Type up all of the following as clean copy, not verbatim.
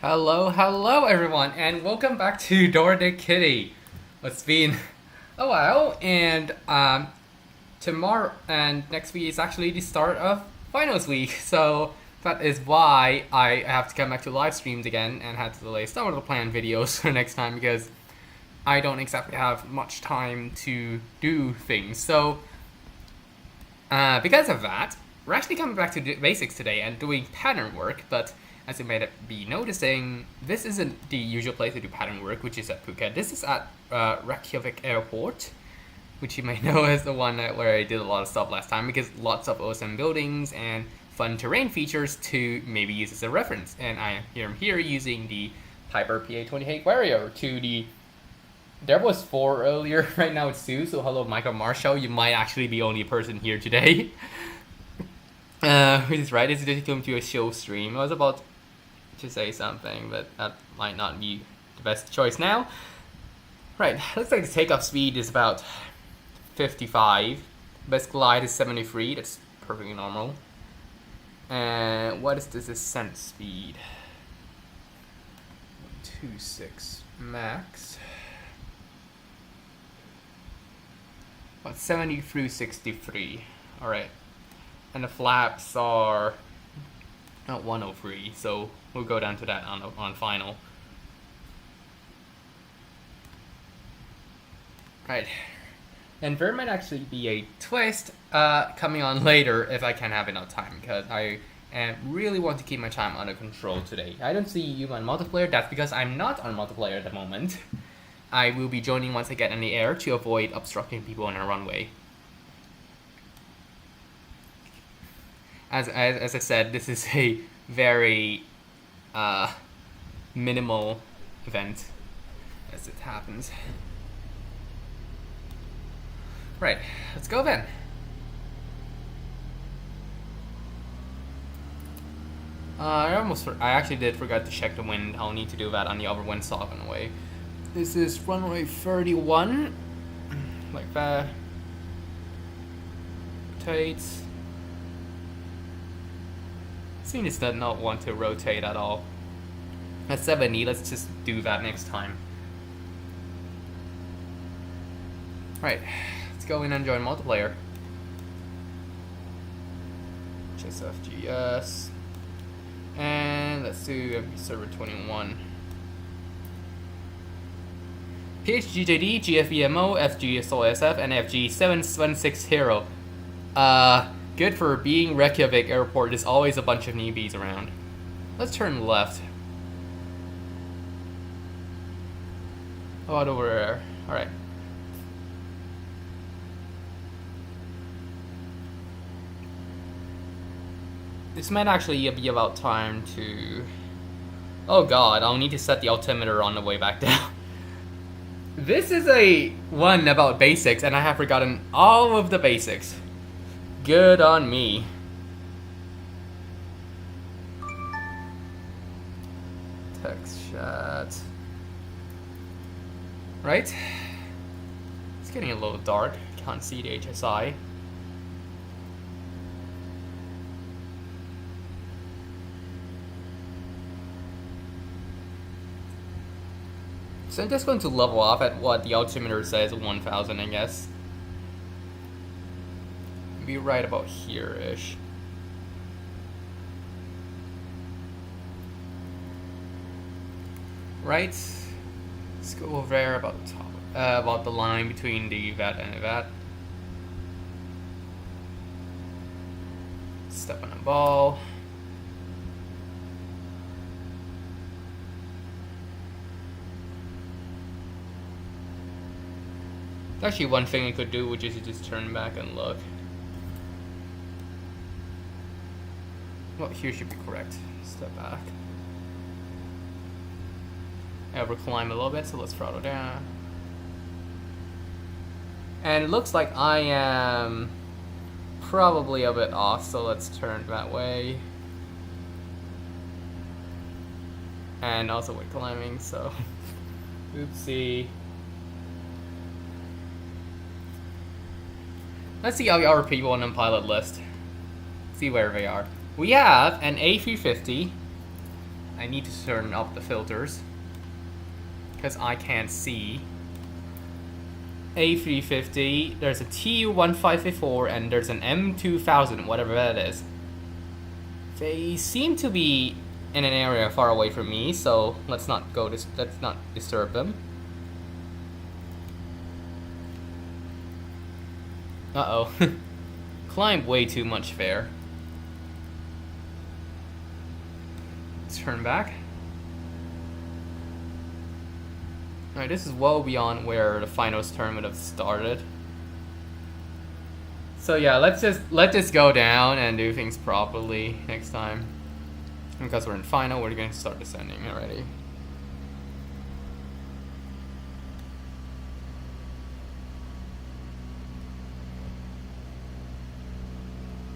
Hello everyone, and welcome back to Dora the Kitty. It's been a while, and tomorrow and next week is actually the start of finals week, so that is why I have to come back to live streams again and had to delay some of the planned videos for next time because I don't exactly have much time to do things. So, because of that, we're actually coming back to the basics today and doing pattern work, but as you may be noticing, this isn't the usual place to do pattern work, which is at Phuket. This is at Reykjavik Airport, which you may know is the one where I did a lot of stuff last time because lots of awesome buildings and fun terrain features to maybe use as a reference. And I am here using the Piper PA-28 Warrior to the... There was 4 earlier, right now it's 2, so hello Michael Marshall, you might actually be the only person here today. Which is right, it's dedicated to a show stream. I was about to say something, but that might not be the best choice now. Right, looks like the takeoff speed is about 55. Best glide is 73, that's perfectly normal. And what is this ascent speed? 26 max. About 70 through 63. Alright. And the flaps are not 103, so we'll go down to that on final. Right. And there might actually be a twist coming on later if I can have enough time, because I really want to keep my time under control today. I don't see you on multiplayer, that's because I'm not on multiplayer at the moment. I will be joining once I get in the air to avoid obstructing people on our runway. As I said, this is a very minimal event as it happens. Right, let's go then. I actually did forget to check the wind. I'll need to do that on the other windsock on the way. This is runway 31, like that. Rotates. Venus does not want to rotate at all. At 70, let's just do that next time. Right, let's go in and join multiplayer. FGS. And let's do server 21. PHGJD, GFEMO, FGSOSF, and FG7160. Good for being Reykjavik Airport, there's always a bunch of newbies around. Let's turn left. How about over there? Alright. This might actually be about time to... Oh god, I'll need to set the altimeter on the way back down. This is a one about basics, and I have forgotten all of the basics. Good on me. Text chat. Right? It's getting a little dark. Can't see the HSI. So I'm just going to level off at what the altimeter says, 1000, I guess. Be right about here-ish. Right. Let's go over there about the top, about the line between the VAT and the VAT. Step on a ball. Actually, one thing I could do, which is just turn back and look. Well, here should be correct. Step back. Ever climb a little bit, so let's throttle down. And it looks like I am probably a bit off, so let's turn that way. And also with climbing, so oopsie. Let's see all our people on the pilot list. See where they are. We have an A350, I need to turn up the filters because I can't see. A350, there's a TU1554, and there's an M2000, whatever that is. They seem to be in an area far away from me, so let's not disturb them. Uh-oh. Climbed way too much there. Let's turn back. Alright, this is well beyond where the finals tournament have started. So yeah, let's just go down and do things properly next time. Because we're in final, we're going to start descending already.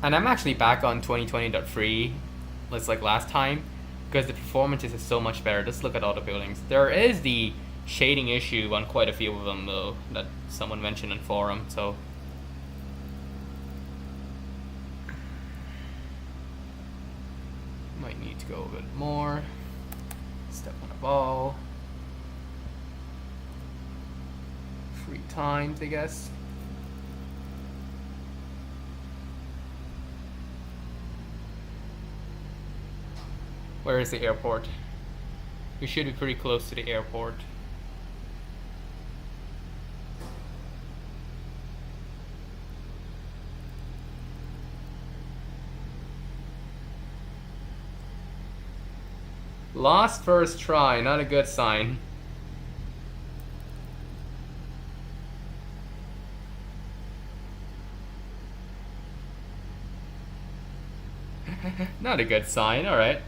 And I'm actually back on 2020.3, let's like last time, because the performance is so much better. Just look at all the buildings. There is the shading issue on quite a few of them though, that someone mentioned in forum, so. Might need to go a bit more. Step on a ball. 3 times, I guess. Where is the airport? We should be pretty close to the airport. Lost first try, not a good sign. Not a good sign, alright.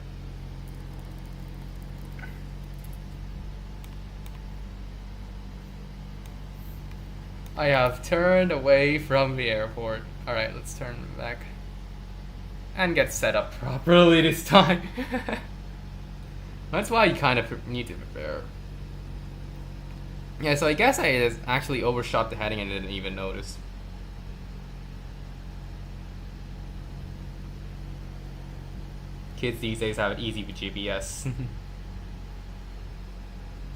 I have turned away from the airport. Alright, let's turn back. And get set up properly this time. That's why you kind of need to prepare. Yeah, so I guess I actually overshot the heading and didn't even notice. Kids these days have it easy with GPS.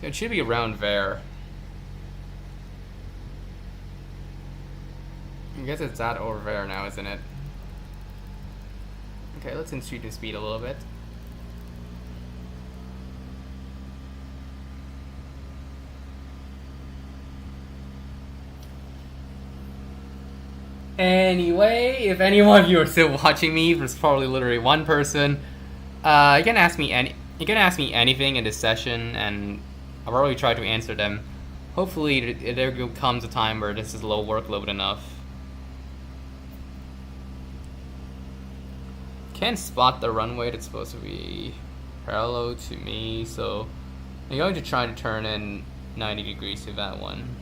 It should be around there. I guess it's that over there now, isn't it? Okay, let's increase the speed a little bit. Anyway, if any one of you are still watching me, there's probably literally one person. You can ask me anything in this session, and I'll probably try to answer them. Hopefully, there comes a time where this is low workload enough. Can't spot the runway that's supposed to be parallel to me, so I'm going to try to turn in 90 degrees to that one.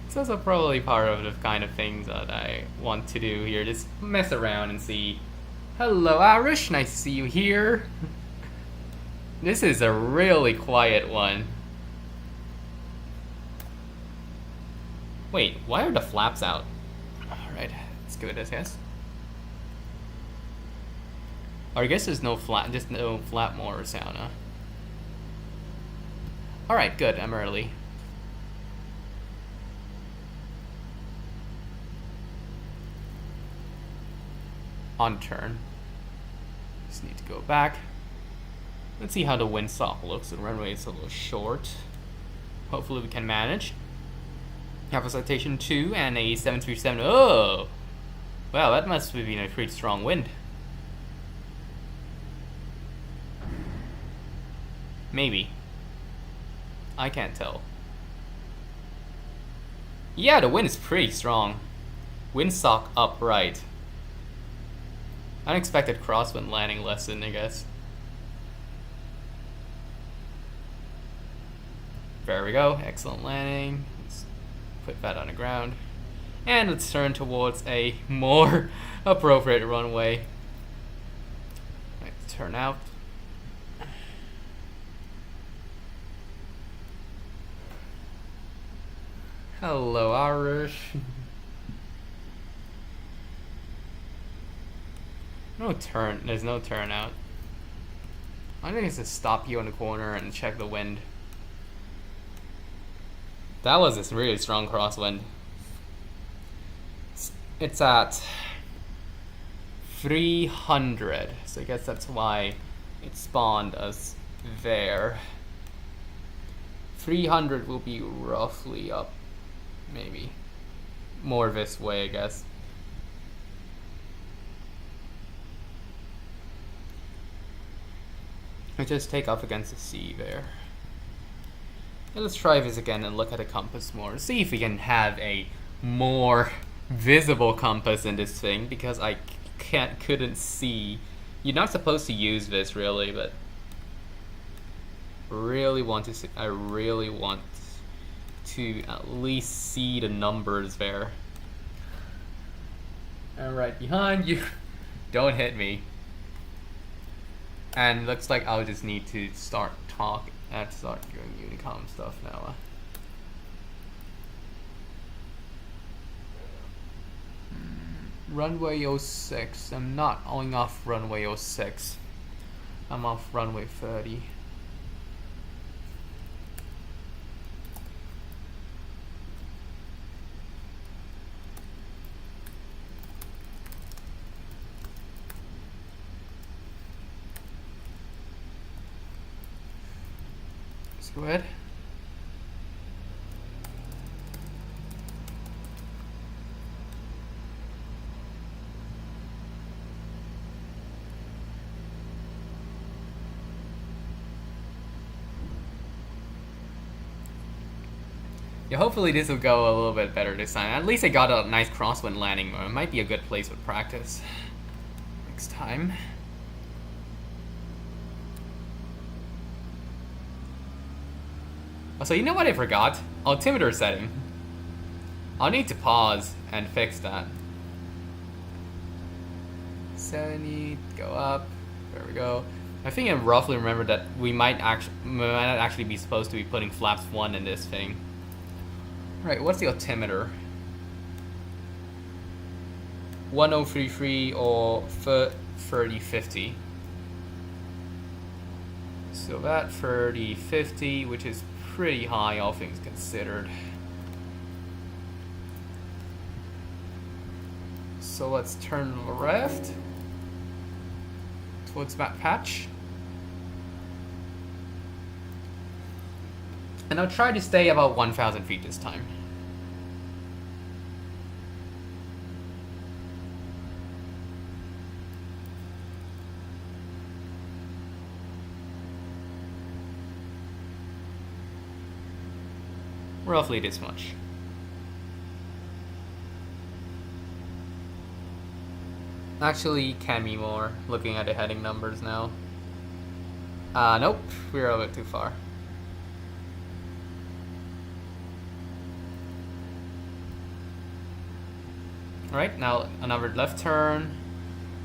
It's also probably part of the kind of things that I want to do here. Just mess around and see. Hello, Irish. Nice to see you here. This is a really quiet one. Wait, why are the flaps out? Alright, let's give it a guess. Or I guess there's no flap, just no flap motor sound, huh? Alright, good, I'm early. On turn. Just need to go back. Let's see how the windsock looks. The runway is a little short. Hopefully we can manage. Have a citation 2 and a 737. Oh! Well, that must have been a pretty strong wind. Maybe. I can't tell. Yeah, the wind is pretty strong. Windsock upright. Unexpected crosswind landing lesson, I guess. There we go, excellent landing. Let's put that on the ground. And let's turn towards a more appropriate runway. turn out. Hello, Irish. There's no turnout. I think it's to stop you on the corner and check the wind. That was this really strong crosswind. It's at 300, so I guess that's why it spawned us there. 300 will be roughly up, maybe. More this way, I guess. I just take off against the sea there. And let's try this again and look at the compass more. See if we can have a more visible compass in this thing, because I couldn't see. You're not supposed to use this really, but really want to see, I really want to at least see the numbers there. And right behind you. Don't hit me. And looks like I'll just need to start doing Unicom stuff now. Runway 06. I'm not going off runway 06. I'm off runway 30. Let's go ahead. Yeah, hopefully this will go a little bit better this time. At least I got a nice crosswind landing. It might be a good place with practice next time. So you know what I forgot? Altimeter setting. I'll need to pause and fix that. 70, go up. There we go. I think I roughly remember that we might not actually be supposed to be putting flaps 1 in this thing. Right, what's the altimeter? 1033 or 3050. So that 3050, which is pretty high, all things considered. So let's turn left towards that patch. And I'll try to stay about 1,000 feet this time. Roughly this much. Actually, can be more, looking at the heading numbers now. Nope, we're a bit too far. Alright, now another left turn.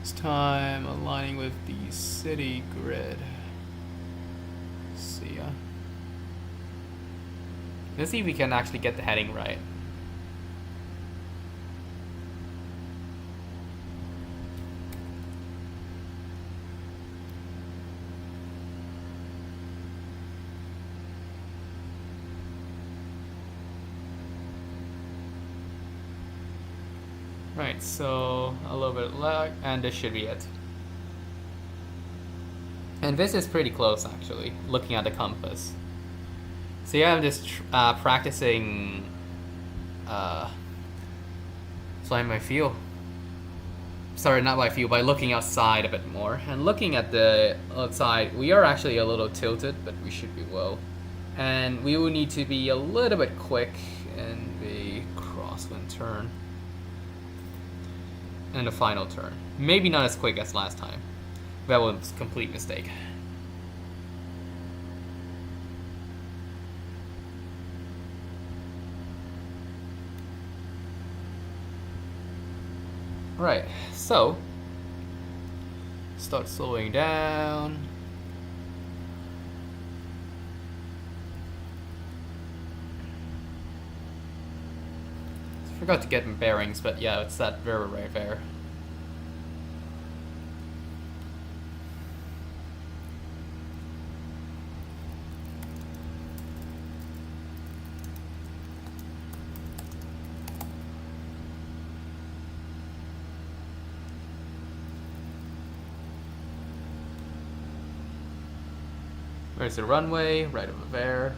This time aligning with the city grid. See ya. Let's see if we can actually get the heading right. Right, so a little bit lag, and this should be it. And this is pretty close actually, looking at the compass. So yeah, I'm just practicing flying by feel. Sorry, not by feel, by looking outside a bit more. And looking at the outside, we are actually a little tilted, but we should be well. And we will need to be a little bit quick in the crosswind turn. And the final turn. Maybe not as quick as last time. That was a complete mistake. Right, so start slowing down. Forgot to get my bearings, but yeah, it's that river right there. Where's the runway? Right over there.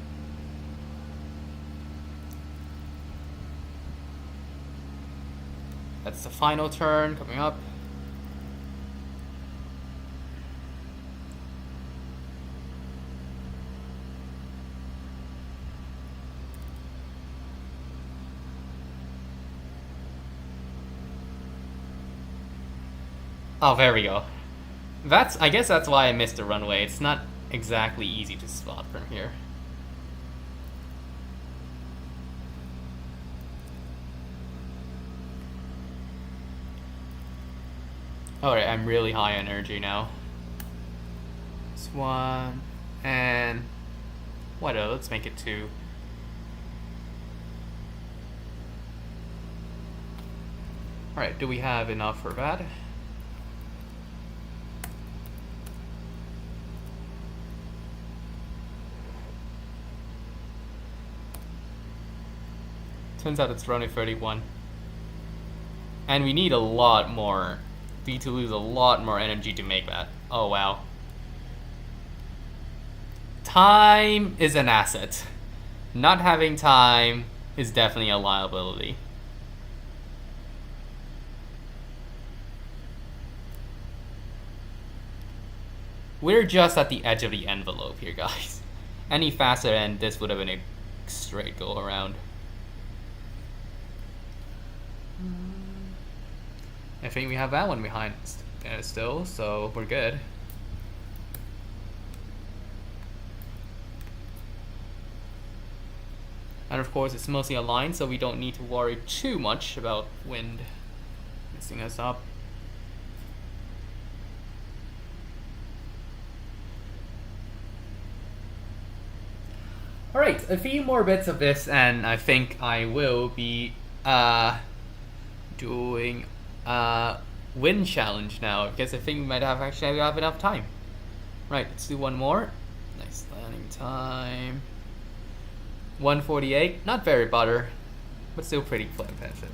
That's the final turn coming up. Oh, there we go. I guess that's why I missed the runway. It's not exactly easy to spot from here. Alright, I'm really high energy now. This one, and what else? Let's make it 2. Alright, do we have enough for that? Turns out it's running 31. And we need a lot more. We need to lose a lot more energy to make that. Oh wow. Time is an asset. Not having time is definitely a liability. We're just at the edge of the envelope here, guys. Any faster and this would have been a straight go around. I think we have that one behind still, so we're good. And of course, it's mostly aligned, so we don't need to worry too much about wind messing us up. Alright, a few more bits of this, and I think I will be doing wind challenge now, because I think we might have enough time. Right, let's do one more. Nice landing time. 148, not very butter, but still pretty competitive.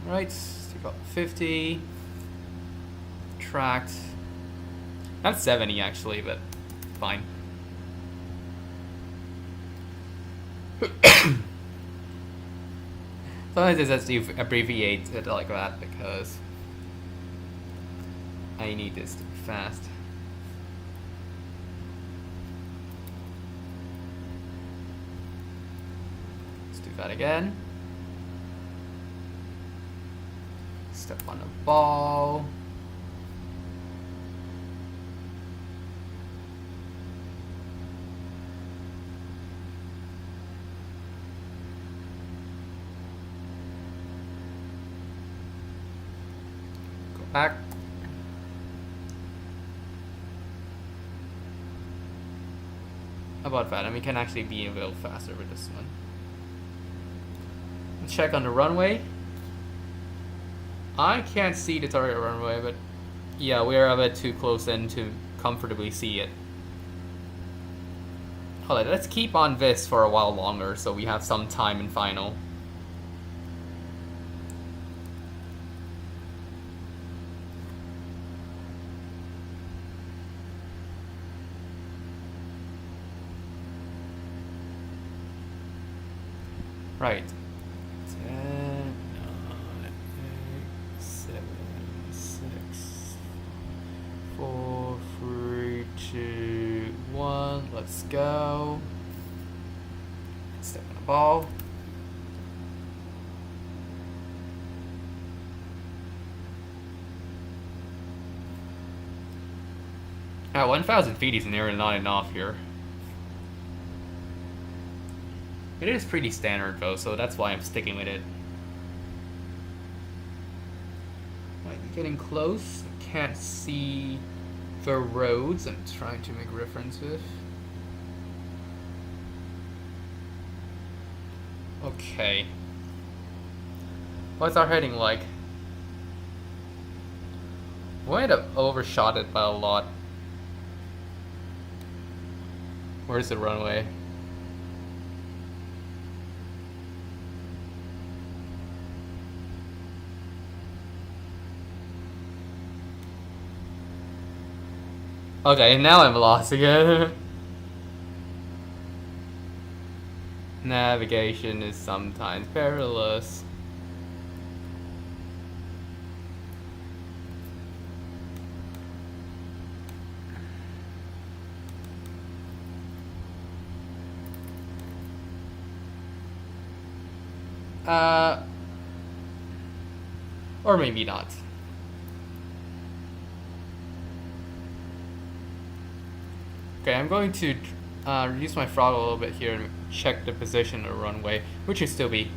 Right, still got 50. Tracked. Not 70 actually, but fine. Sometimes it's just to abbreviate it like that because I need this to be fast. Let's do that again. Step on the ball. Back. About that, and we can actually be a little faster with this one. Let's check on the runway. I can't see the target runway, but yeah, we're a bit too close in to comfortably see it. Alright, let's keep on this for a while longer so we have some time in final. Right. 10, 9, 8, 7, 6, 4, 3, 2, 1. Let's go. Step on the ball. At 1,000 feet is nearly not enough here. It is pretty standard though, so that's why I'm sticking with it. Right, getting close. Can't see the roads I'm trying to make reference with. Okay. What's our heading like? We might have overshot it by a lot. Where's the runway? Okay, now I'm lost again. Navigation is sometimes perilous. Or maybe not. Okay, I'm going to reduce my throttle a little bit here and check the position of the runway, which should still be.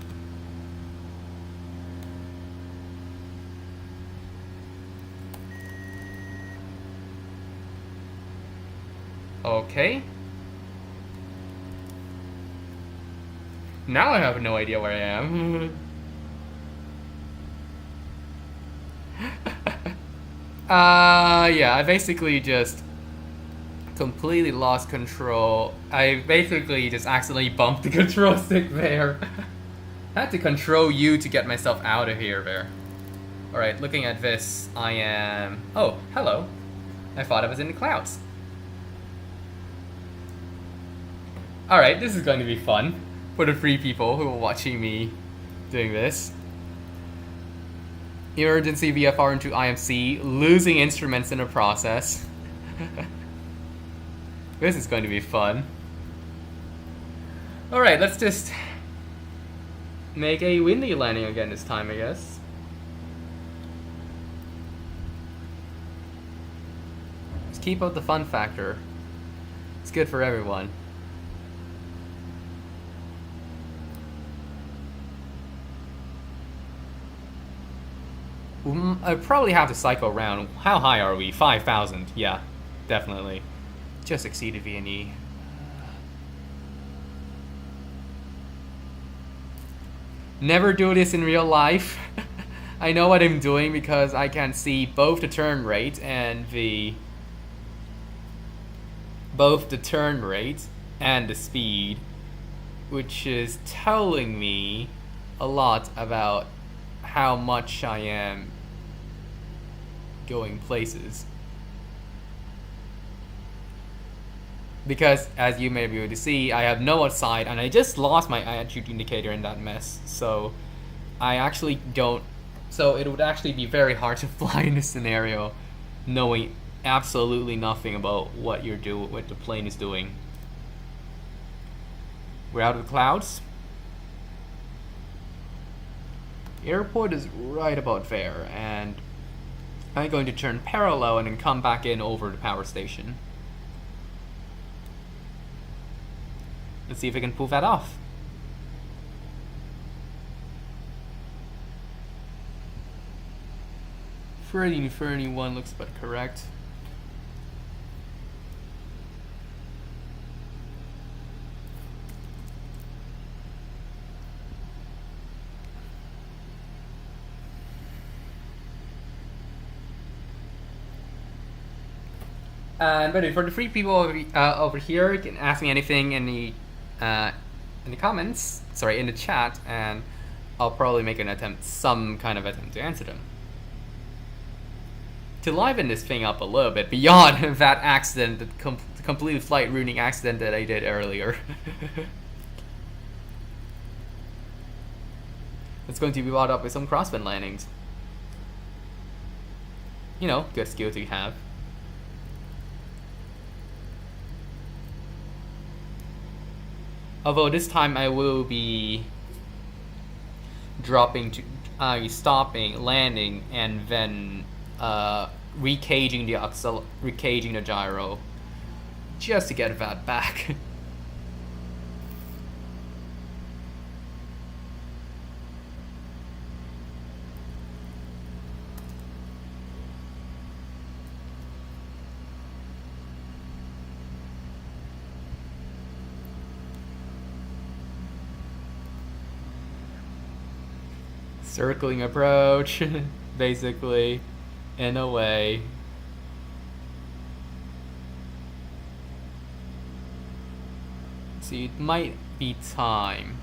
Okay. Now I have no idea where I am. Yeah, I basically just completely lost control. I basically just accidentally bumped the control stick there. I had to control U to get myself out of here there. Alright, looking at this, I am... Oh, hello. I thought I was in the clouds. Alright, this is going to be fun for the 3 people who are watching me doing this. Emergency VFR into IMC, losing instruments in the process. This is going to be fun. Alright, let's just make a windy landing again this time, I guess. Just keep up the fun factor. It's good for everyone. I probably have to cycle around. How high are we? 5,000. Yeah, definitely. Just exceeded V&E. Never do this in real life. I know what I'm doing because I can see both the turn rate and the speed, which is telling me a lot about how much I am going places. Because, as you may be able to see, I have no outside, and I just lost my attitude indicator in that mess. So, I actually don't... So, it would actually be very hard to fly in this scenario, knowing absolutely nothing about what the plane is doing. We're out of the clouds. The airport is right about there, and I'm going to turn parallel and then come back in over the power station. Let's see if I can pull that off. Freddy 31 looks about correct. And by the way, for the 3 people over here, you can ask me anything in the comments, sorry, in the chat, and I'll probably make an attempt, some kind of attempt to answer them. To liven this thing up a little bit, beyond that accident, the complete flight ruining accident that I did earlier. It's going to be brought up with some crosswind landings. You know, good skill to have. Although this time I will be dropping to, stopping, landing, and then recaging the gyro, just to get that back. Circling approach, basically, in a way. See, it might be time.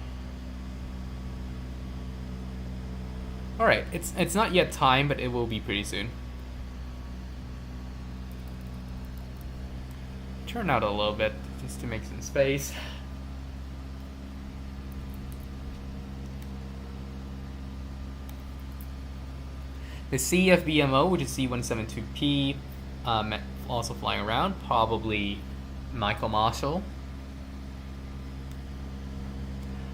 Alright, it's not yet time, but it will be pretty soon. Turn out a little bit, just to make some space. The CFBMO, which is C172P, also flying around, probably Michael Marshall.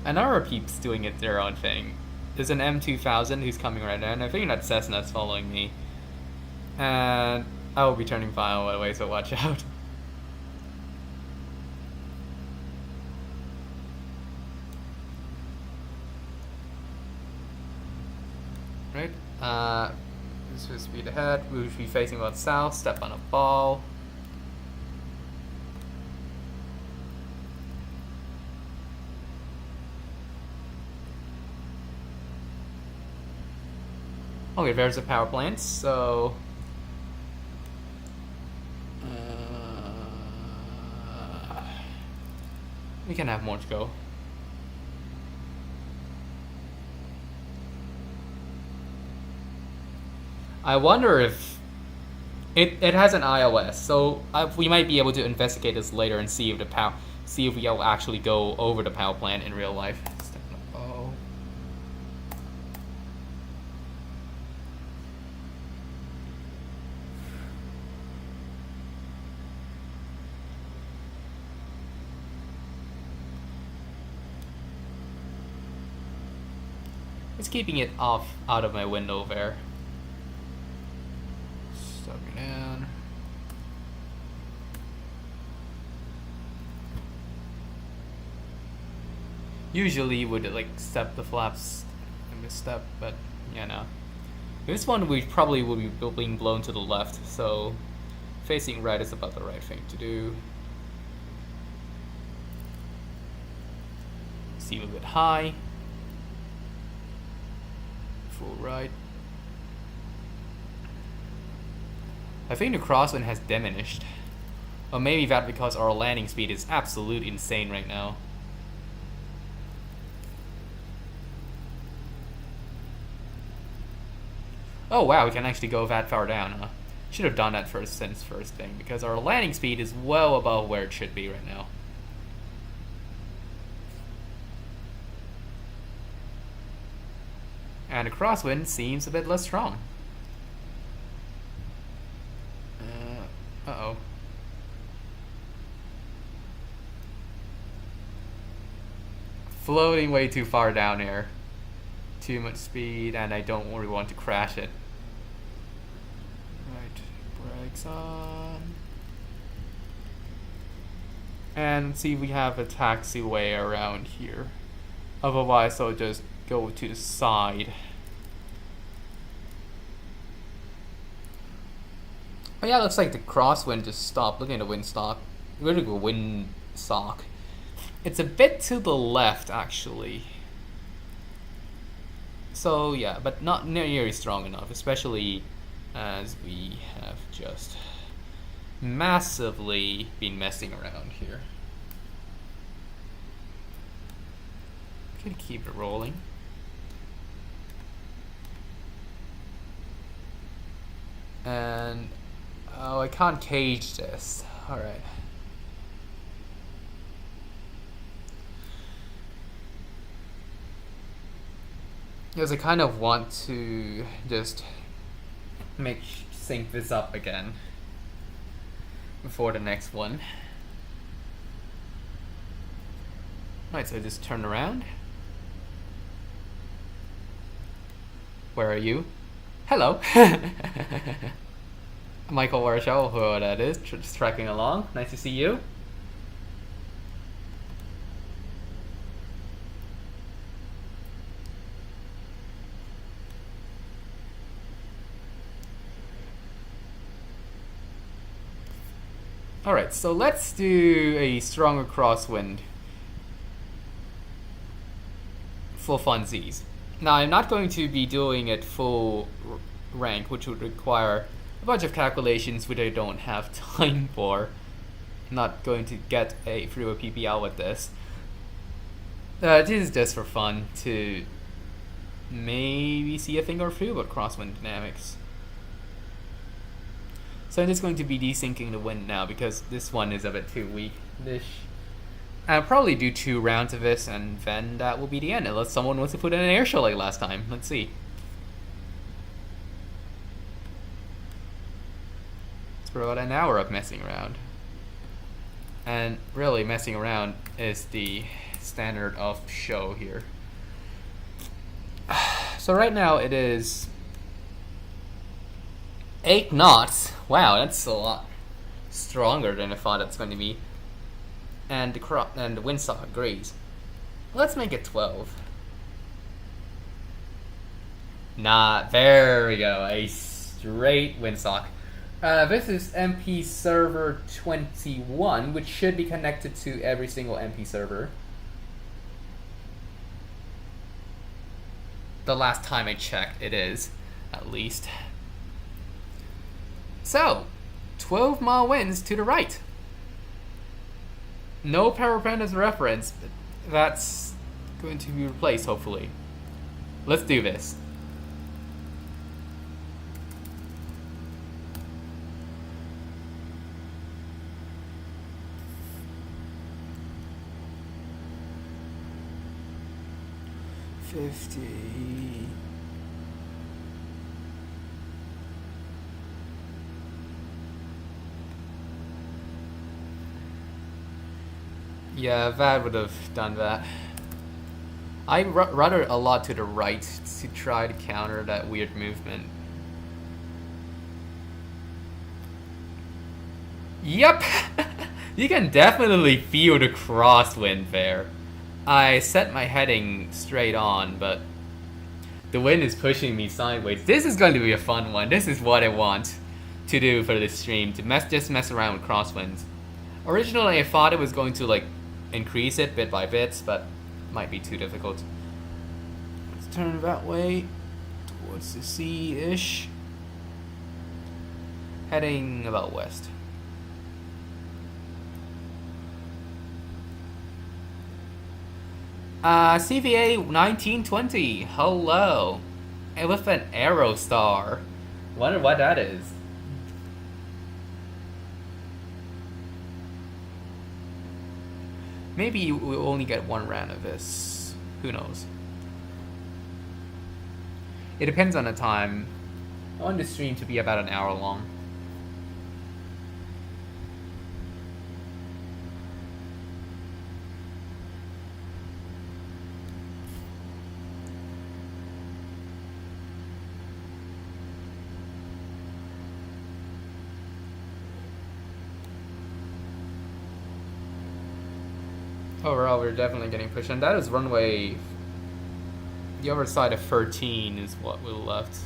And our peeps doing it their own thing. There's an M2000 who's coming right now, and I think that Cessna's following me. And I will be turning final by the way, so watch out. Right, this is speed ahead, we will be facing about south, step on a ball. Okay, there's a power plant, so we can have more to go. I wonder if it has an iOS, so we might be able to investigate this later and see if we will actually go over the power plant in real life. Oh. It's keeping it out of my window there. Down. Usually would like step the flaps and misstep, but yeah, no. This one we probably will be being blown to the left, so facing right is about the right thing to do. See a little bit high. Full right. I think the crosswind has diminished. Or maybe that because our landing speed is absolutely insane right now. Oh wow, we can actually go that far down, huh? Should have done that first thing, because our landing speed is well above where it should be right now. And the crosswind seems a bit less strong. Uh-oh. Floating way too far down here. Too much speed, and I don't really want to crash it. Right, brakes on. And see, we have a taxiway around here. Otherwise, I'll just go to the side. Oh yeah, looks like the crosswind just stopped. Looking at the windsock. Really good windsock. It's a bit to the left, actually. So yeah, but not nearly strong enough, especially as we have just massively been messing around here. Can keep it rolling. And oh, I can't cage this. Alright. Because I kind of want to just sync this up again before the next one. Alright, so I just turn around. Where are you? Hello! Michael Warshall, whoever that is, just tracking along. Nice to see you. Alright, so let's do a stronger crosswind for funsies. Now, I'm not going to be doing it full rank, which would require a bunch of calculations which I don't have time for. I'm not going to get a through a PPL with this. This is just for fun to maybe see a thing or two about crosswind dynamics. So I'm just going to be desyncing the wind now because this one is a bit too weak-ish. I'll probably do 2 rounds of this and then that will be the end, unless someone wants to put in an air show like last time. Let's see. It's for about an hour of messing around. And really messing around is the standard of show here. So right now it is 8 knots. Wow, that's a lot stronger than I thought it's going to be. And the windsock agrees. Let's make it 12. Nah, there we go. A straight windsock. This is MP server 21, which should be connected to every single MP server. The last time I checked, it is, at least. So, 12-mile winds to the right. No power plant as a reference, but that's going to be replaced, hopefully. Let's do this. Yeah, that would have done that. I rudder a lot to the right to try to counter that weird movement. Yep! You can definitely feel the crosswind there. I set my heading straight on, but the wind is pushing me sideways. This is going to be a fun one. This is what I want to do for this stream, to just mess around with crosswinds. Originally, I thought it was going to like increase it bit by bit, but might be too difficult. Let's turn that way towards the sea-ish. Heading about west. CVA 1920, hello. And with an arrow star. Wonder what that is. Maybe we'll only get 1 round of this. Who knows? It depends on the time. I want the stream to be about an hour long. Overall, we're definitely getting pushed, and that is runway. The other side of 13 is what we left.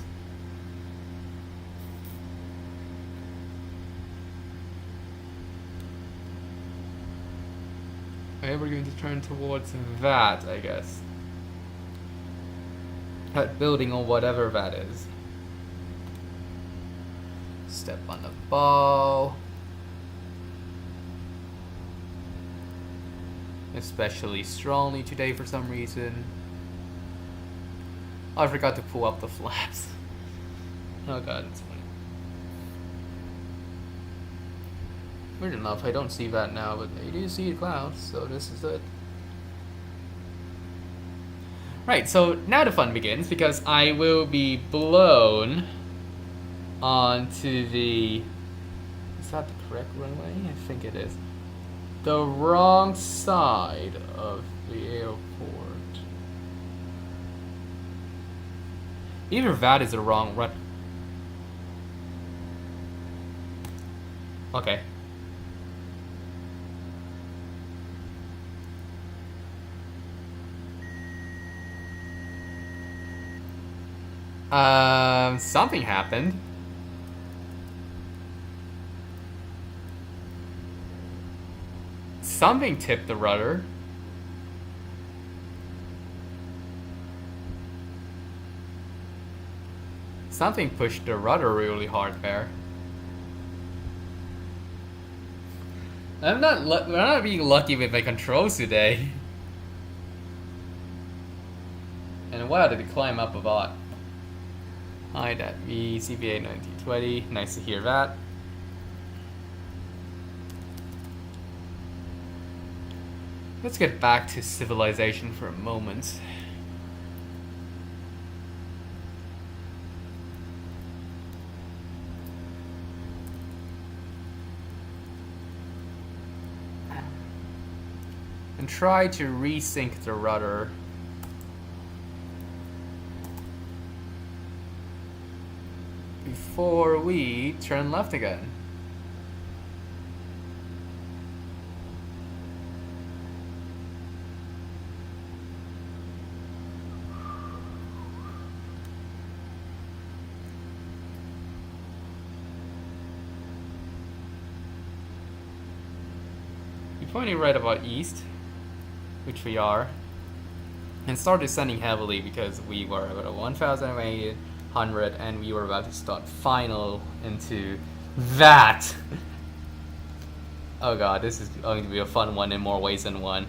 Okay, we're going to turn towards that, I guess. That building or whatever that is. Step on the ball. Especially strongly today for some reason. Oh, I forgot to pull up the flaps. Oh god, it's funny. Weird enough, I don't see that now, but I do see the clouds, so this is it. Right, so now the fun begins, because I will be blown onto the... Is that the correct runway? I think it is. The wrong side of the airport. Either that is the wrong run. Okay. Something happened. Something tipped the rudder. Something pushed the rudder really hard there. I'm not being lucky with my controls today. And wow, did it climb up a lot. Hi, that me, CPA 1920. Nice to hear that. Let's get back to civilization for a moment. And try to resync the rudder. Before we turn left again. You're pointing right about east, which we are, and start descending heavily because we were about 1,800 and we were about to start final into that. Oh god, this is going to be a fun one in more ways than one.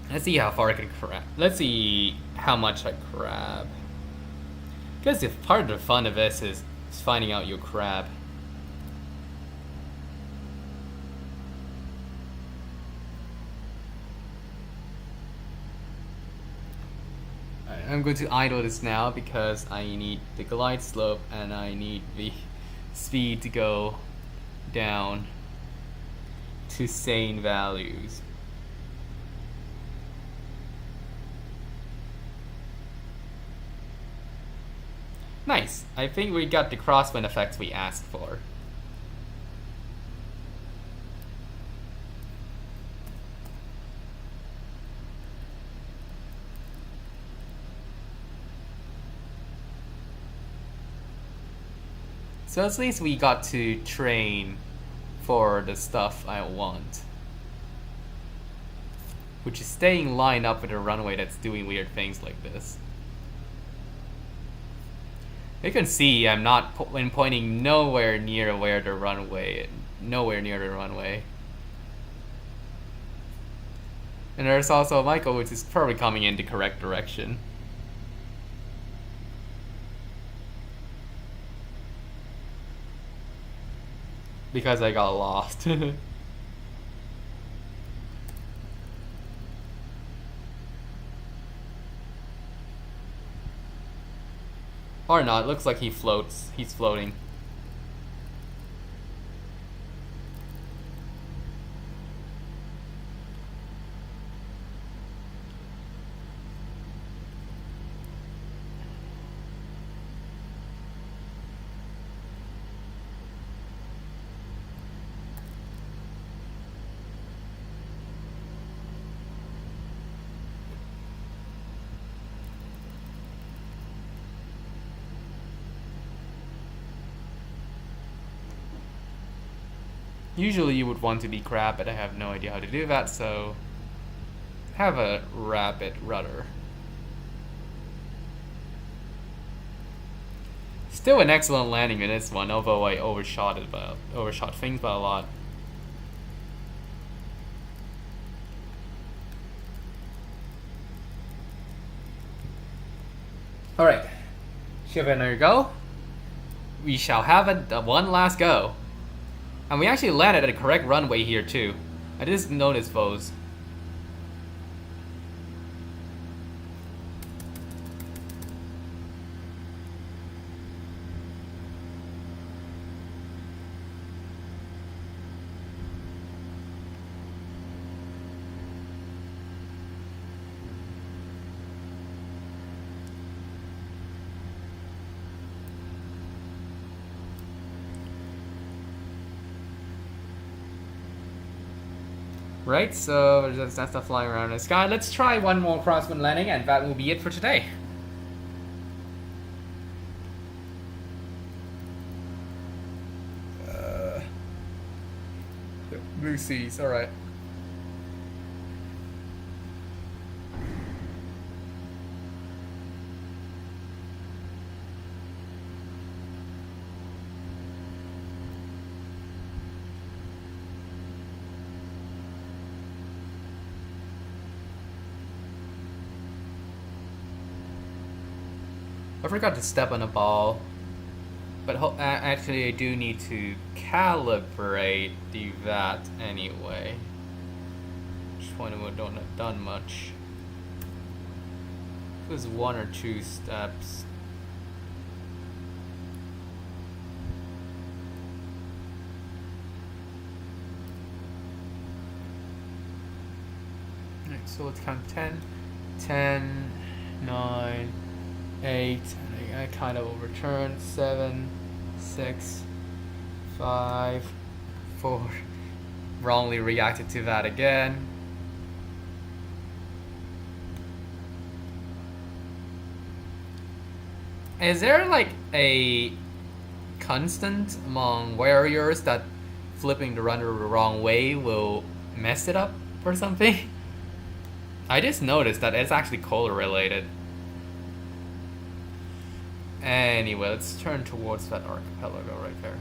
Let's see how far I can crab. Let's see how much I crab. Because if part of the fun of this is finding out your crab. I'm going to idle this now because I need the glide slope and I need the speed to go down to sane values. Nice. I think we got the crosswind effects we asked for. So at least we got to train for the stuff I want. Which is staying lined up with a runway that's doing weird things like this. You can see I'm not pointing nowhere near where the runway, nowhere near the runway. And there's also Michael, which is probably coming in the correct direction. Because I got lost. Or not, looks like he floats. He's floating. Usually you would want to be crab, but I have no idea how to do that, so have a rapid rudder. Still an excellent landing in this one, although I overshot things by a lot. Alright, give it another go. We shall have one last go. And we actually landed at the correct runway here too. I just noticed those. Right, so there's that stuff flying around in the sky. Let's try one more crosswind landing, and that will be it for today. Blue seas, alright. I forgot to step on a ball, but actually I do need to calibrate that anyway. Just want to don't have done much. It was 1 or 2 steps. Alright, so let's count 10, 10, 9, 8, I kind of overturned, 7, 6, 5, 4, wrongly reacted to that again. Is there like a constant among warriors that flipping the runner the wrong way will mess it up or something? I just noticed that it's actually color related. Anyway, let's turn towards that archipelago right there.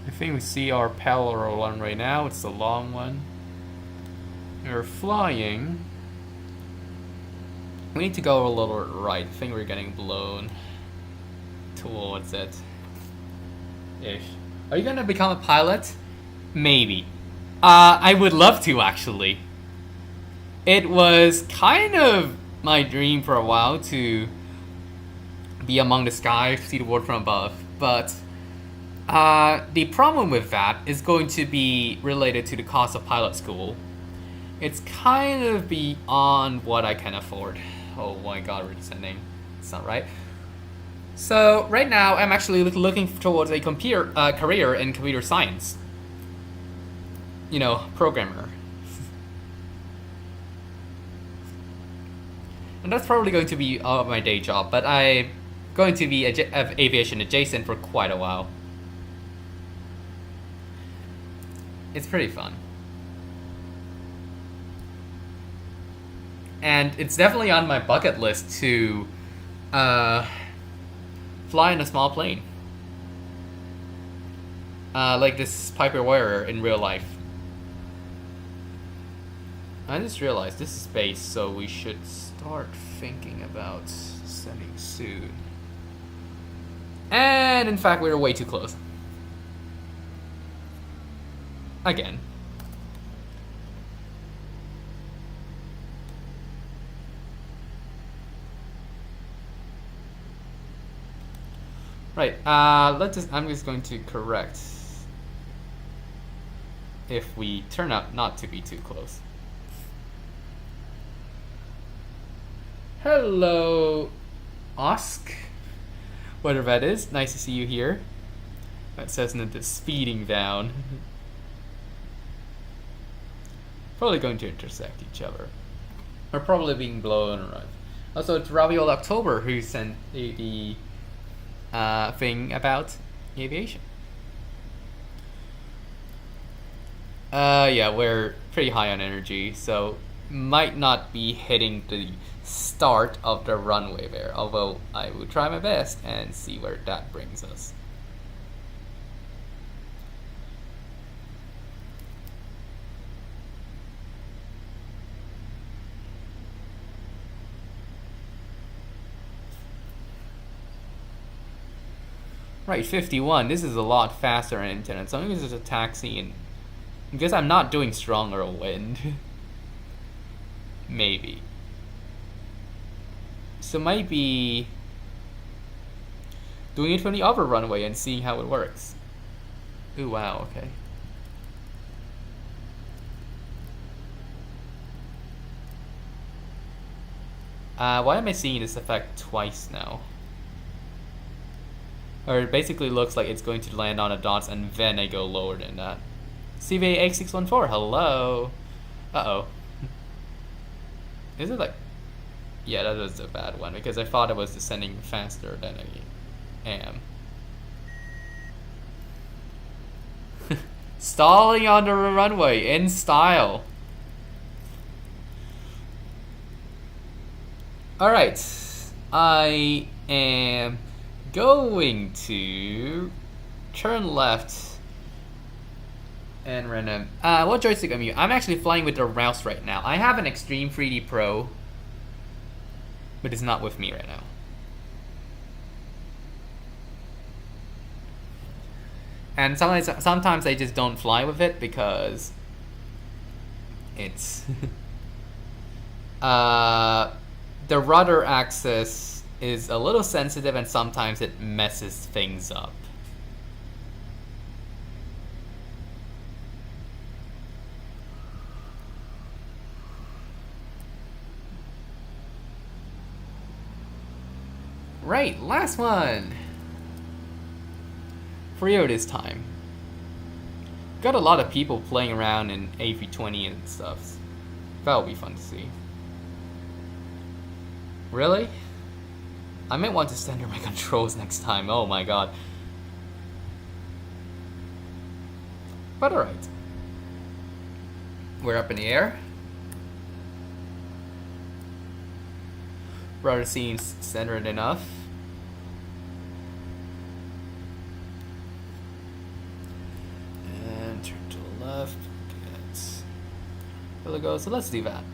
I think we see our parallel one right now. It's the long one. We're flying. We need to go a little right. I think we're getting blown towards it. Ish. Are you gonna become a pilot? Maybe. I would love to, actually. It was kind of my dream for a while to be among the skies, see the world from above, but the problem with that is going to be related to the cost of pilot school. It's kind of beyond what I can afford. Oh my god, we're descending. It's not right. So right now, I'm actually looking towards a career in computer science. You know, programmer. And that's probably going to be my day job, but I'm going to be aviation adjacent for quite a while. It's pretty fun. And it's definitely on my bucket list to fly in a small plane. Like this Piper Warrior in real life. I just realized this is space, so we should start thinking about sending soon. And in fact, we're way too close. Again. Right, I'm just going to correct if we turn out not to be too close. Hello, Osk. Whatever that is, nice to see you here. That says that it's speeding down. Probably going to intersect each other. We're probably being blown around. Also, it's Raviol October who sent the thing about aviation. Yeah, we're pretty high on energy, so might not be hitting the start of the runway there, although I will try my best and see where that brings us. Right, 51. This is a lot faster on internet. So I think this is a taxi, and because I'm not doing stronger wind. Maybe. So might be doing it from the other runway and seeing how it works. Ooh, wow, okay. Why am I seeing this effect twice now? Or it basically looks like it's going to land on a dots and then I go lower than that. CVA8614, hello! Uh-oh. Is it like... Yeah, that was a bad one, because I thought it was descending faster than I am. Stalling on the runway, in style. Alright, I am going to turn left and random. What joystick am you? I'm actually flying with the mouse right now. I have an Extreme 3D Pro, but it's not with me right now. And sometimes I just don't fly with it because it's the rudder axis is a little sensitive and sometimes it messes things up. Right, last one. For you this time. Got a lot of people playing around in A320 and stuff. That'll be fun to see. Really? I might want to center my controls next time. Oh my god. But alright. We're up in the air. Rudder seems centered enough. And turn to the left. There we go. So let's do that.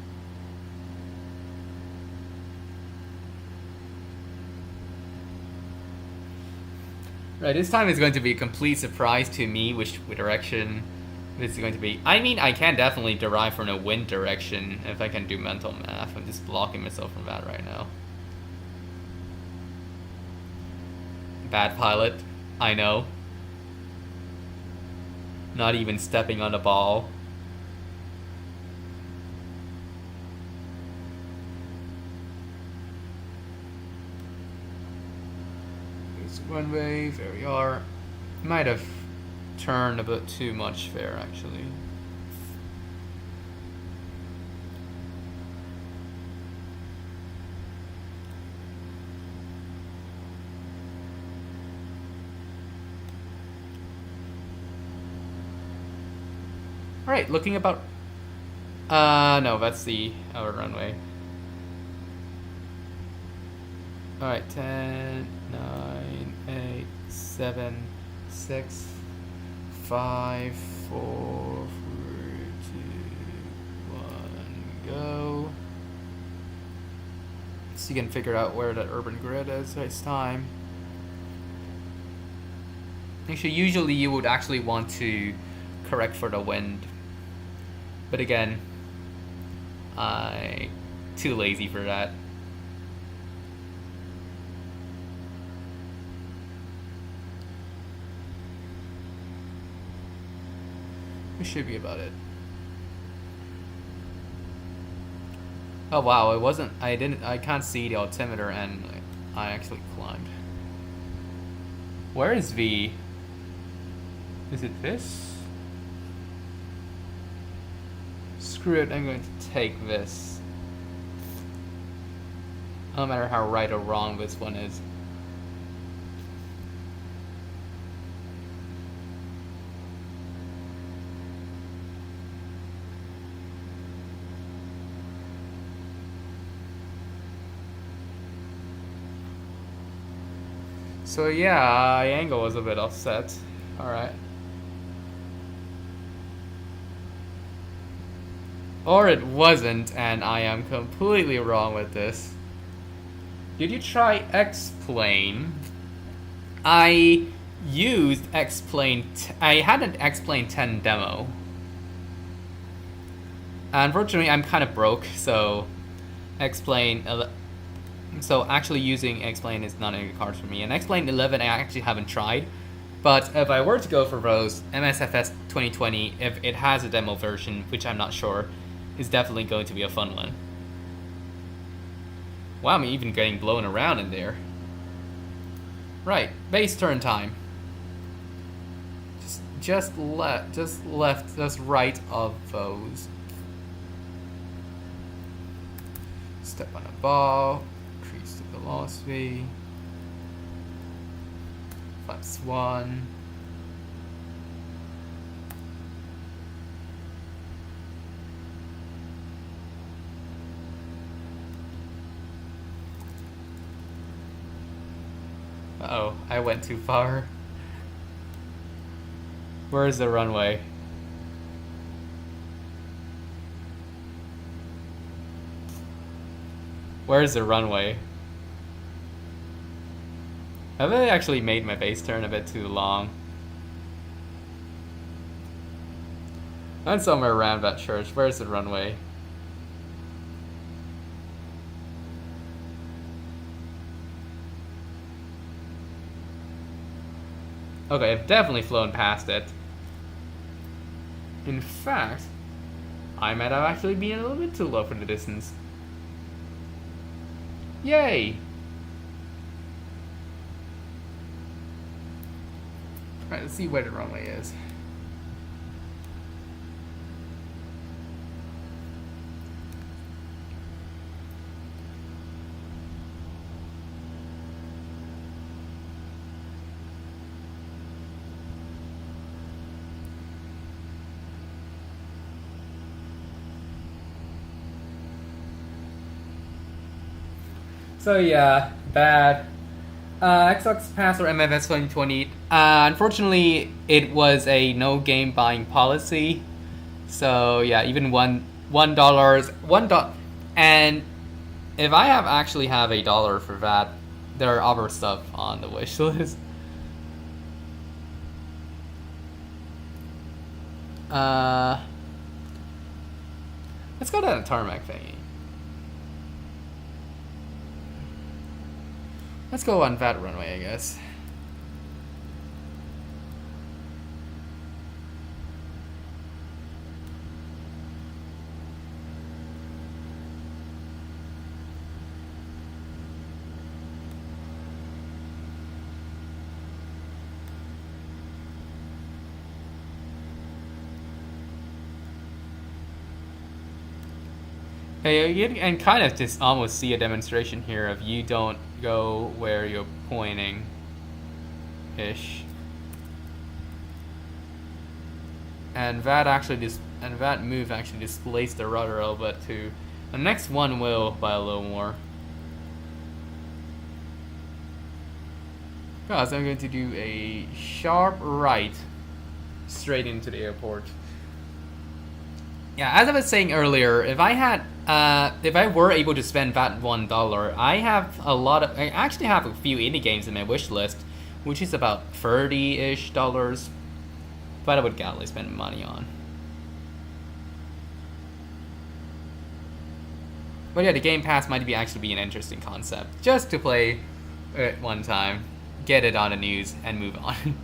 Right, this time is going to be a complete surprise to me which direction this is going to be. I mean, I can definitely derive from the wind direction if I can do mental math. I'm just blocking myself from that right now. Bad pilot, I know. Not even stepping on the ball. Runway, there we are. Might have turned a bit too much there, actually. Alright, looking about... no, that's the outer runway. Alright, 10, 9, 8, 7, 6, 5, 4, 3, 2, 1, go. So you can figure out where that urban grid is this time. Actually, usually you would actually want to correct for the wind. But again, I'm too lazy for that. This should be about it. Oh wow, it wasn't, I can't see the altimeter and I actually climbed. Where is V? Is it this? Screw it, I'm going to take this. No matter how right or wrong this one is. So yeah, angle was a bit offset. Alright. Or it wasn't, and I am completely wrong with this. Did you try X-Plane? I used X-Plane... I had an X-Plane 10 demo. Unfortunately, I'm kind of broke, so... X-Plane So actually using X-Plane is not in the cards for me. And X-Plane 11 I actually haven't tried. But if I were to go for those, MSFS 2020, if it has a demo version, which I'm not sure, is definitely going to be a fun one. Wow, I'm even getting blown around in there. Right, base turn time. Just right of those. Step on a ball, increase the velocity. +1. Uh-oh, I went too far. Where's the runway? Where's the runway? Have I actually made my base turn a bit too long? I'm somewhere around that church. Where's the runway? Okay, I've definitely flown past it. In fact, I might have actually been a little bit too low for the distance. Yay! Alright, let's see where the runway is. So yeah, bad. Xbox Pass or MFS 2020. Unfortunately, it was a no game buying policy. So yeah, even $1, and if I actually have $1 for that, there are other stuff on the wish list. Let's go to the tarmac thingy. Let's go on that runway, I guess. Okay, you can kind of just almost see a demonstration here of you don't go where you're pointing ish. And that move actually displaced the rudder a little bit too. The next one will by a little more. Guys, I'm going to do a sharp right straight into the airport. Yeah, as I was saying earlier, if I were able to spend that $1, I actually have a few indie games in my wish list, which is about $30-ish, but I would gladly spend money on. But yeah, the Game Pass might actually be an interesting concept, just to play it one time, get it on the news, and move on.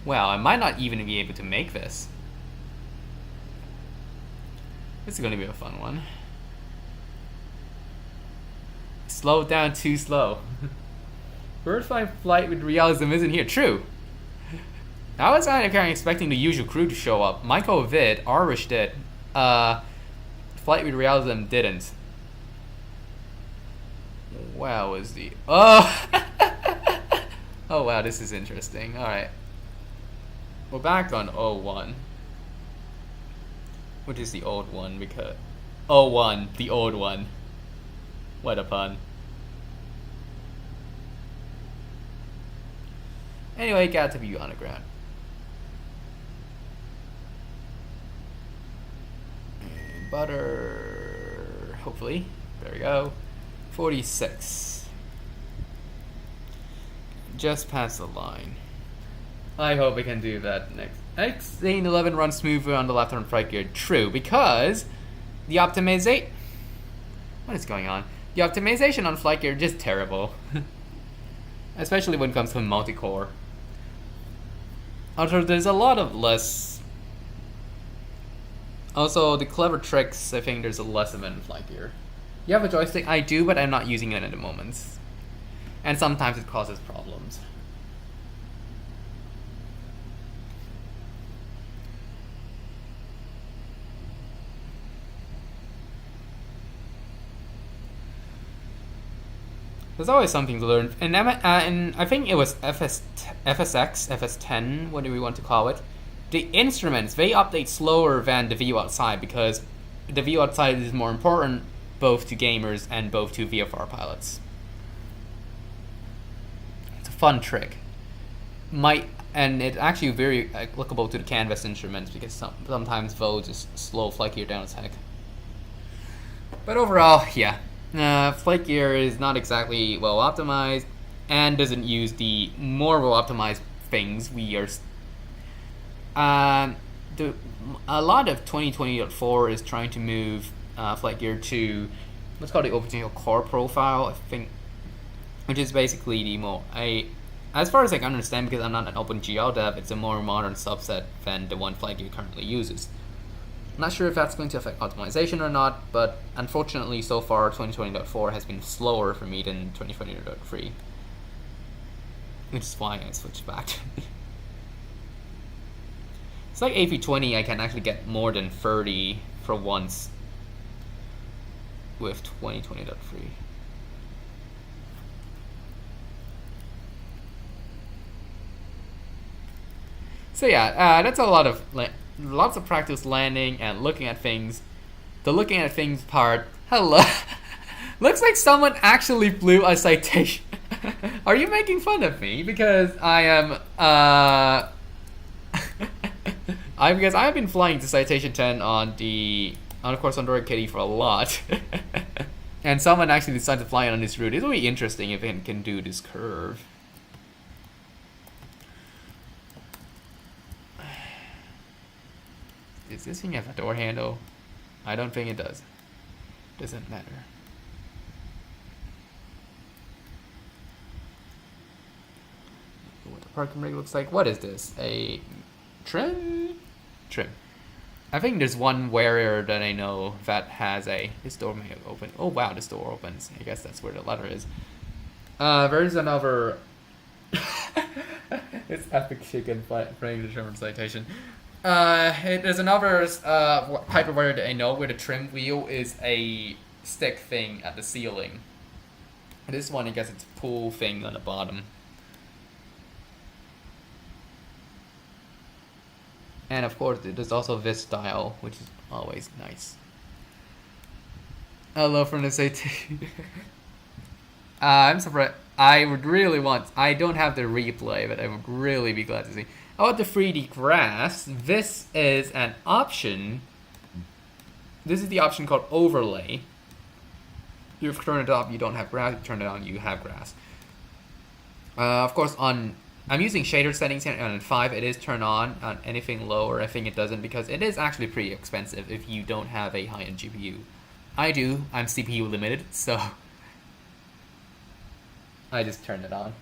Well, I might not even be able to make this. This is going to be a fun one. Slow down too slow. First flight with realism isn't here. True. I was kind of expecting the usual crew to show up. Michael Vid, Arish did. Flight with realism didn't. Wow, was the... Oh! Oh wow, this is interesting. Alright. We're back on 01. Which is the old one, because... 01, the old one. What a pun. Anyway, got to be on the ground. And butter... hopefully. There we go. 46. Just past the line. I hope we can do that next. X-Zane 11 runs smoother on the left-hand right gear. True, because the optimization... What is going on? The optimization on flight gear is just terrible. Especially when it comes to multi-core. Also, there's a lot of less... Also, the clever tricks, I think there's a less of it in flight gear. You have a joystick? I do, but I'm not using it at the moment. And sometimes it causes problems. There's always something to learn. And I think it was FSX, FS10, what do we want to call it? The instruments, they update slower than the view outside because the view outside is more important both to gamers and both to VFR pilots. It's a fun trick. And it's actually very applicable to the canvas instruments because sometimes those just slow flight gear down as heck. But overall, yeah. Flight gear is not exactly well optimized and doesn't use the more well optimized things. A lot of 2020.4 is trying to move flight gear to what's called the OpenGL core profile, I think, which is basically the more as far as I can understand, because I'm not an OpenGL dev, it's a more modern subset than the one flight gear currently uses. I'm not sure if that's going to affect optimization or not, but unfortunately so far 2020.4 has been slower for me than 2020.3, which is why I switched back. It's like AP20, I can actually get more than 30 for once with 2020.3. So yeah, that's a lot of lots of practice landing and looking at things. The looking at things part. Hello. Looks like someone actually flew a citation. Are you making fun of me? Because I am because I've been flying to citation 10 on of course Android Kitty for a lot. And someone actually decided to fly on this route. It'll be interesting if it can do this curve. Does this thing have a door handle? I don't think it does. Doesn't matter. What the parking brake looks like. What is this? A trim? Trim. I think there's one warrior that I know that has this door may open. Oh wow, this door opens. I guess that's where the letter is. There's another... It's epic chicken playing the German citation. There's another Piper warrior that I know where the trim wheel is a stick thing at the ceiling. This one, I guess it's a pull thing on the bottom. And of course, there's also this style, which is always nice. Hello from the citation. I'm surprised. I would really I don't have the replay, but I would really be glad to see. Oh, the 3D grass. This is an option. This is the option called overlay. You turn it off, you don't have grass. You turn it on, you have grass. Of course, I'm using shader settings here on 5. It is turned on anything lower. I think it doesn't because it is actually pretty expensive if you don't have a high-end GPU. I do. I'm CPU limited, so I just turned it on.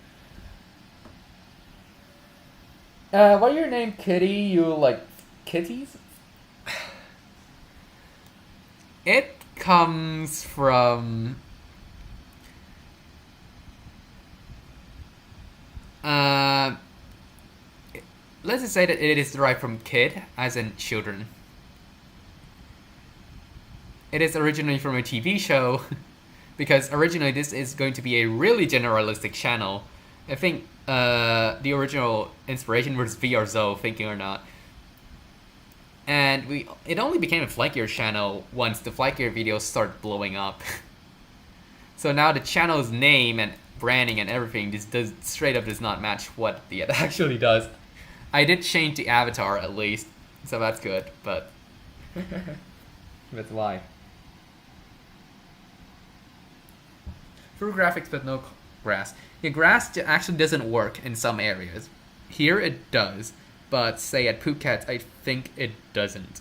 Why your name Kitty? You like kitties? It comes from let's just say that it is derived from kid, as in children. It is originally from a TV show, because originally this is going to be a really generalistic channel. I think the original inspiration was VRZO, thinking or not. And it only became a flight gear channel once the flight gear videos started blowing up. So now the channel's name and branding and everything just straight up does not match what it actually does. I did change the avatar at least, so that's good, but that's why. Through graphics but no grass. Yeah, grass actually doesn't work in some areas. Here it does, but say at Phuket, I think it doesn't.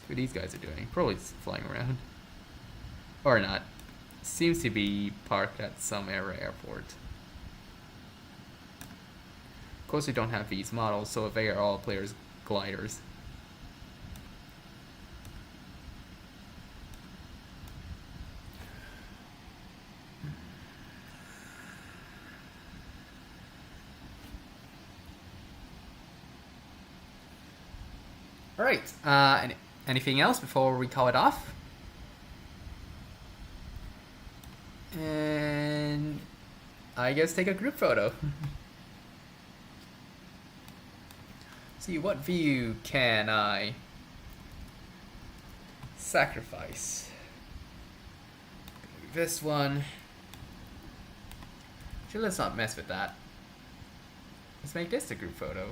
what these guys are doing. Probably just flying around. Or not. Seems to be parked at some airport. Of course, we don't have these models, so they are all players' gliders. All right. Anything else before we call it off? And I guess take a group photo. See, what view can I sacrifice? This one. Actually, let's not mess with that. Let's make this a group photo.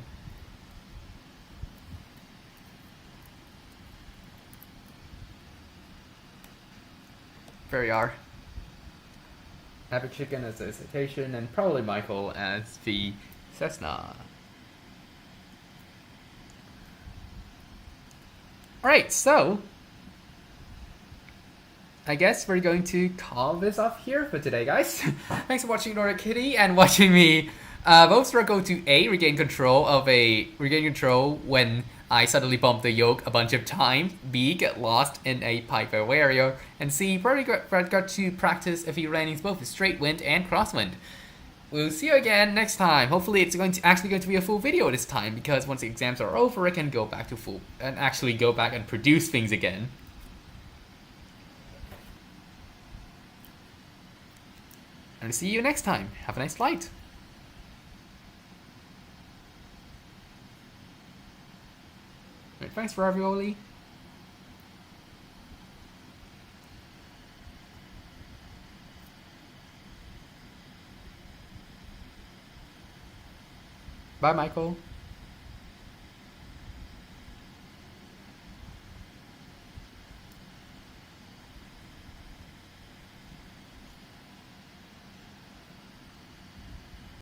There we are. Epic Chicken as the citation, and probably Michael as the Cessna. Alright, so I guess we're going to call this off here for today, guys. Thanks for watching Nordic Kitty and watching me both struggle to regain control when I suddenly bumped the yoke a bunch of times, B, get lost in a pipe area, and C, probably got to practice a few landings both with straight wind and crosswind. We'll see you again next time. Hopefully it's actually going to be a full video this time, because once the exams are over, I can go back to full and actually go back and produce things again. And see you next time. Have a nice flight. Right, thanks for ravioli. Bye, Michael.